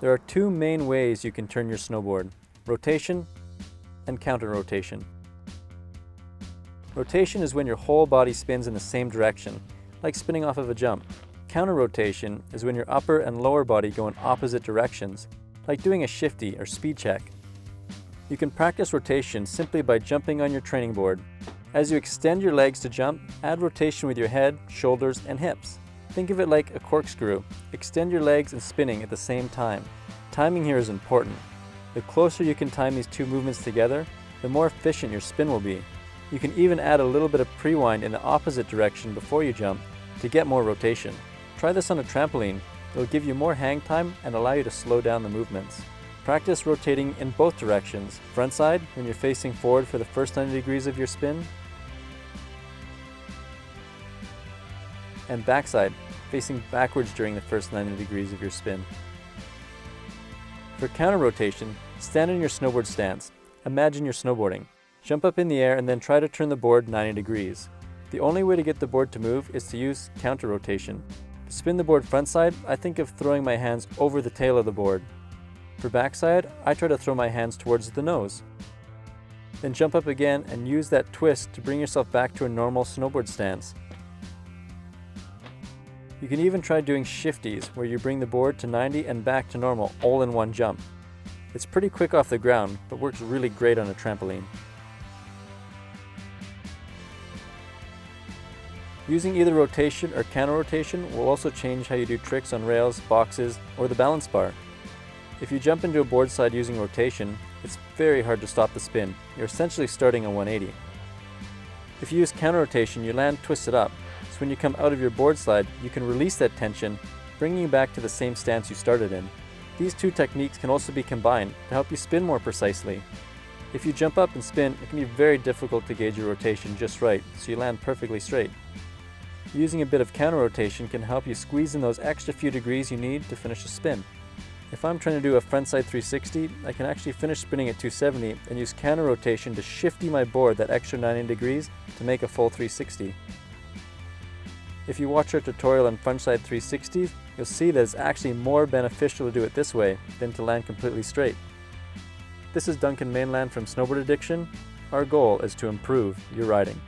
There are two main ways you can turn your snowboard: rotation and counter-rotation. Rotation is when your whole body spins in the same direction, like spinning off of a jump. Counter-rotation is when your upper and lower body go in opposite directions, like doing a shifty or speed check. You can practice rotation simply by jumping on your training board. As you extend your legs to jump, add rotation with your head, shoulders, and hips. Think of it like a corkscrew. Extend your legs and spinning at the same time. Timing here is important. The closer you can time these two movements together, the more efficient your spin will be. You can even add a little bit of pre-wind in the opposite direction before you jump to get more rotation. Try this on a trampoline. It'll give you more hang time and allow you to slow down the movements. Practice rotating in both directions. Front side, when you're facing forward for the first 90 degrees of your spin, and backside, facing backwards during the first 90 degrees of your spin. For counter rotation, stand in your snowboard stance. Imagine you're snowboarding. Jump up in the air and then try to turn the board 90 degrees. The only way to get the board to move is to use counter rotation. To spin the board frontside, I think of throwing my hands over the tail of the board. For backside, I try to throw my hands towards the nose. Then jump up again and use that twist to bring yourself back to a normal snowboard stance. You can even try doing shifties, where you bring the board to 90 and back to normal all in one jump. It's pretty quick off the ground, but works really great on a trampoline. Using either rotation or counter rotation will also change how you do tricks on rails, boxes, or the balance bar. If you jump into a board slide using rotation, it's very hard to stop the spin. You're essentially starting a 180. If you use counter rotation, your land twisted up, so when you come out of your board slide, you can release that tension, bringing you back to the same stance you started in. These two techniques can also be combined to help you spin more precisely. If you jump up and spin, it can be very difficult to gauge your rotation just right, so you land perfectly straight. Using a bit of counter rotation can help you squeeze in those extra few degrees you need to finish a spin. If I'm trying to do a frontside 360, I can actually finish spinning at 270 and use counter rotation to shifty my board that extra 90 degrees to make a full 360. If you watch our tutorial on frontside 360s, you'll see that it's actually more beneficial to do it this way than to land completely straight. This is Duncan Mainland from Snowboard Addiction. Our goal is to improve your riding.